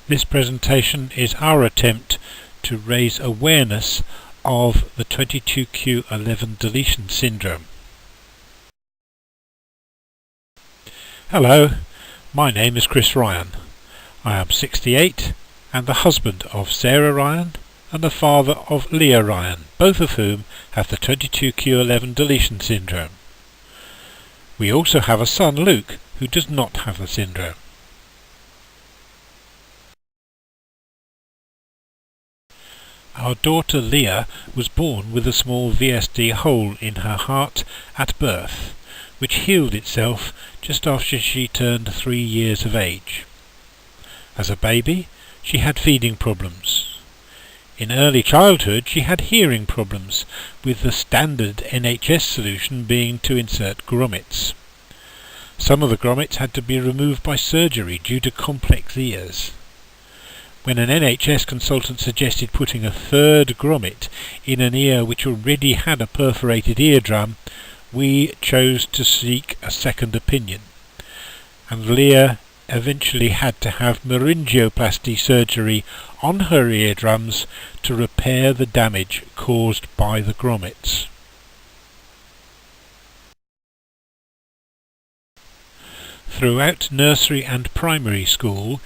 This presentation is our attempt to raise awareness of the 22q11 deletion syndrome. Hello, my name is Chris Ryan. I am 68 and the husband of Sarah Ryan and the father of Leah Ryan, both of whom have the 22q11 deletion syndrome. We also have a son, Luke, who does not have the syndrome. Our daughter Leah was born with a small VSD hole in her heart at birth, which healed itself just after she turned 3 years of age. As a baby, she had feeding problems. In early childhood, she had hearing problems, with the standard NHS solution being to insert grommets. Some of the grommets had to be removed by surgery due to complex ears. When an NHS consultant suggested putting a third grommet in an ear which already had a perforated eardrum, we chose to seek a second opinion, and Leah eventually had to have laryngeoplasty surgery on her eardrums to repair the damage caused by the grommets. Throughout nursery and primary school,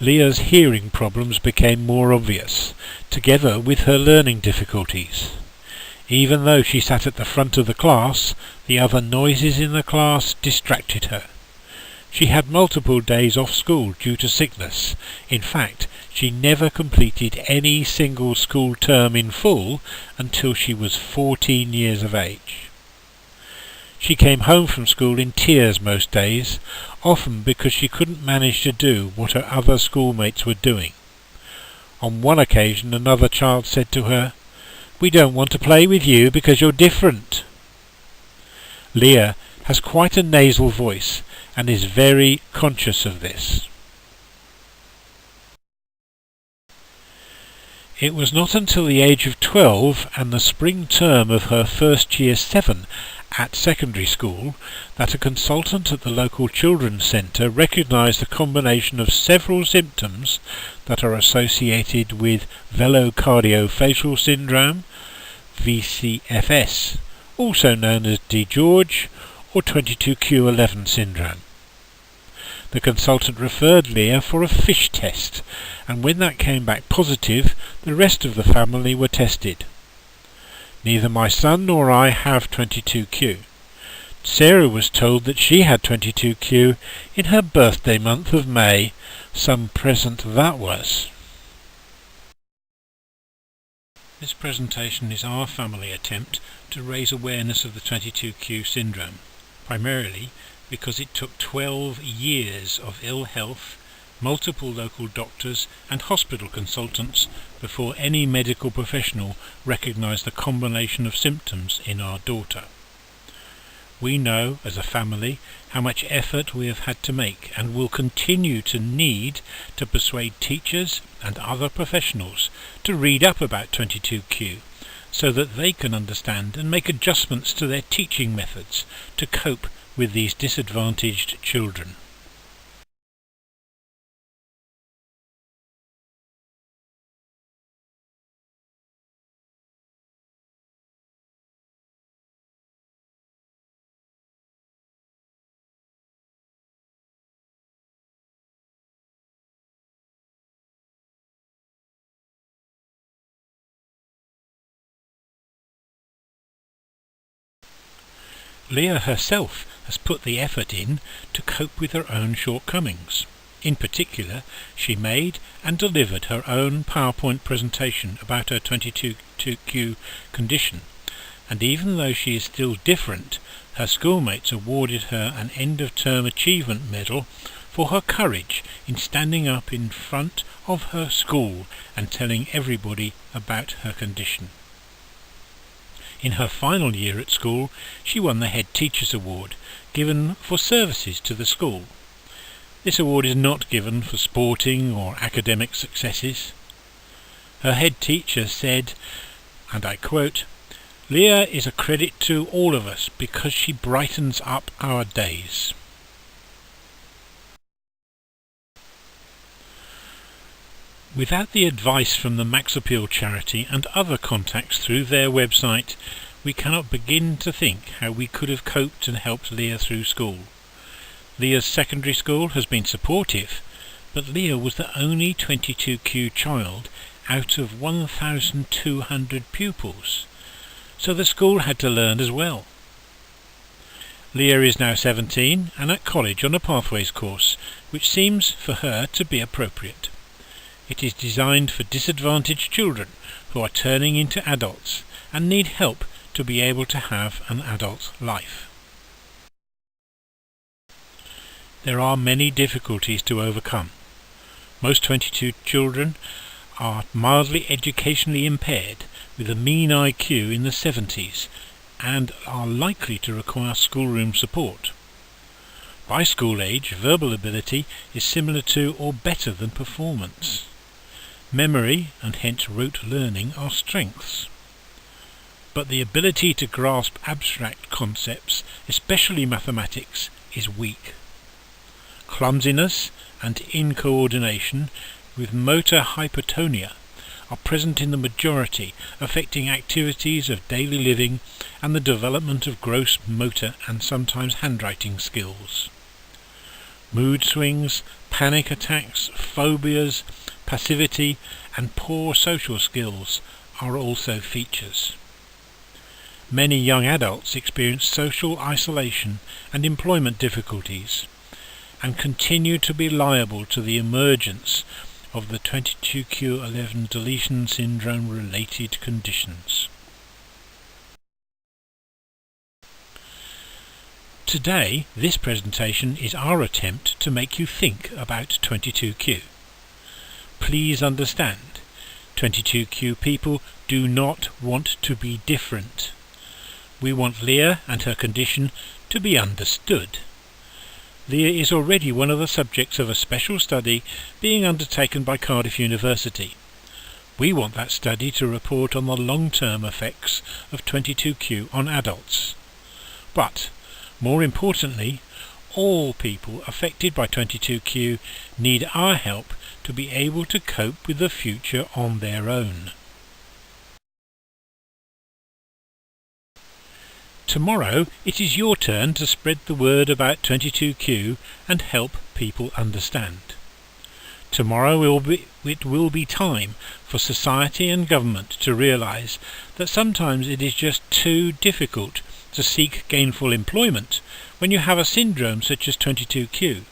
Leah's hearing problems became more obvious, together with her learning difficulties. Even though she sat at the front of the class, the other noises in the class distracted her. She had multiple days off school due to sickness. In fact, she never completed any single school term in full until she was 14 years of age. She came home from school in tears most days, often because she couldn't manage to do what her other schoolmates were doing. On one occasion, another child said to her, "We don't want to play with you because you're different." Leah has quite a nasal voice and is very conscious of this. It was not until the age of 12 and the spring term of her first year 7 at secondary school that a consultant at the local children's centre recognised the combination of several symptoms that are associated with velocardiofacial syndrome, VCFS, also known as DiGeorge or 22q11 syndrome. The consultant referred Leah for a fish test, and when that came back positive, the rest of the family were tested. Neither my son nor I have 22q. Sarah was told that she had 22q in her birthday month of May. Some present that was. This presentation is our family attempt to raise awareness of the 22q syndrome, primarily because it took 12 years of ill health, multiple local doctors and hospital consultants before any medical professional recognised the combination of symptoms in our daughter. We know, as a family, how much effort we have had to make and will continue to need to persuade teachers and other professionals to read up about 22q so that they can understand and make adjustments to their teaching methods to cope with these disadvantaged children. Leah herself has put the effort in to cope with her own shortcomings. In particular, she made and delivered her own PowerPoint presentation about her 22q condition, and even though she is still different, her schoolmates awarded her an end-of-term achievement medal for her courage in standing up in front of her school and telling everybody about her condition. In her final year at school, she won the Head Teacher's Award, given for services to the school. This award is not given for sporting or academic successes. Her head teacher said, and I quote, "Leah is a credit to all of us because she brightens up our days." Without the advice from the Max Appeal charity and other contacts through their website, we cannot begin to think how we could have coped and helped Leah through school. Leah's secondary school has been supportive, but Leah was the only 22Q child out of 1,200 pupils, so the school had to learn as well. Leah is now 17 and at college on a Pathways course, which seems for her to be appropriate. It is designed for disadvantaged children who are turning into adults and need help to be able to have an adult life. There are many difficulties to overcome. Most 22 children are mildly educationally impaired with a mean IQ in the 70s and are likely to require schoolroom support. By school age, verbal ability is similar to or better than performance. Memory and hence rote learning are strengths. But the ability to grasp abstract concepts, especially mathematics, is weak. Clumsiness and incoordination with motor hypertonia are present in the majority, affecting activities of daily living and the development of gross motor and sometimes handwriting skills. Mood swings, panic attacks, phobias, passivity and poor social skills are also features. Many young adults experience social isolation and employment difficulties and continue to be liable to the emergence of the 22q11 deletion syndrome related conditions. Today, this presentation is our attempt to make you think about 22q. Please understand, 22q people do not want to be different. We want Leah and her condition to be understood. Leah is already one of the subjects of a special study being undertaken by Cardiff University. We want that study to report on the long-term effects of 22q on adults. But, more importantly, all people affected by 22q need our help to be able to cope with the future on their own. Tomorrow it is your turn to spread the word about 22q and help people understand. Tomorrow it will be time for society and government to realise that sometimes it is just too difficult to seek gainful employment when you have a syndrome such as 22q,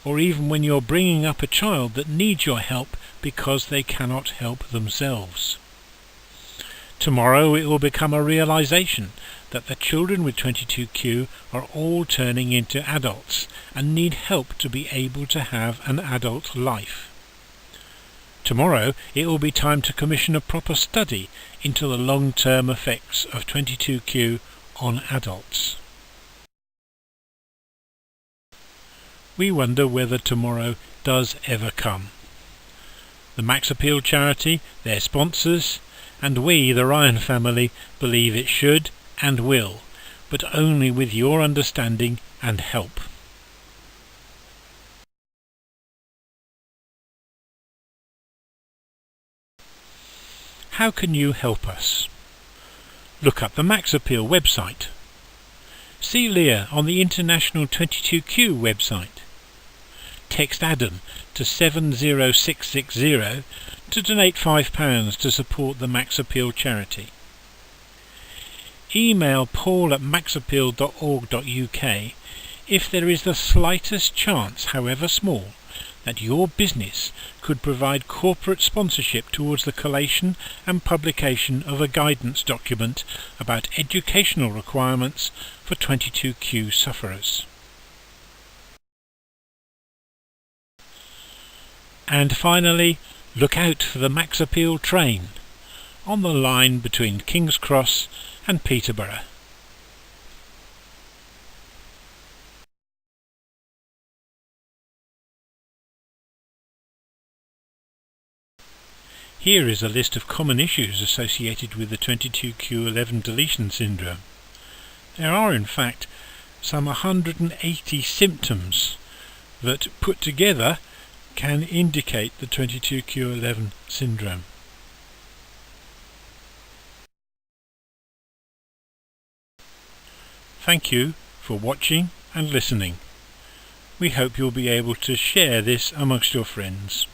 or even when you're bringing up a child that needs your help because they cannot help themselves. Tomorrow it will become a realisation that the children with 22q are all turning into adults and need help to be able to have an adult life. Tomorrow it will be time to commission a proper study into the long-term effects of 22q on adults. We wonder whether tomorrow does ever come. The Max Appeal charity, their sponsors, and we, the Ryan family, believe it should and will, but only with your understanding and help. How can you help us? Look up the Max Appeal website. See Leah on the International 22q website. Text Adam to 70660 to donate £5 to support the Max Appeal charity. Email paul@maxappeal.org.uk if there is the slightest chance, however small, that your business could provide corporate sponsorship towards the collation and publication of a guidance document about educational requirements for 22q sufferers. And finally, look out for the Max Appeal train on the line between King's Cross and Peterborough. Here is a list of common issues associated with the 22q11 deletion syndrome. There are in fact some 180 symptoms that, put together, can indicate the 22q11 syndrome. Thank you for watching and listening. We hope you'll be able to share this amongst your friends.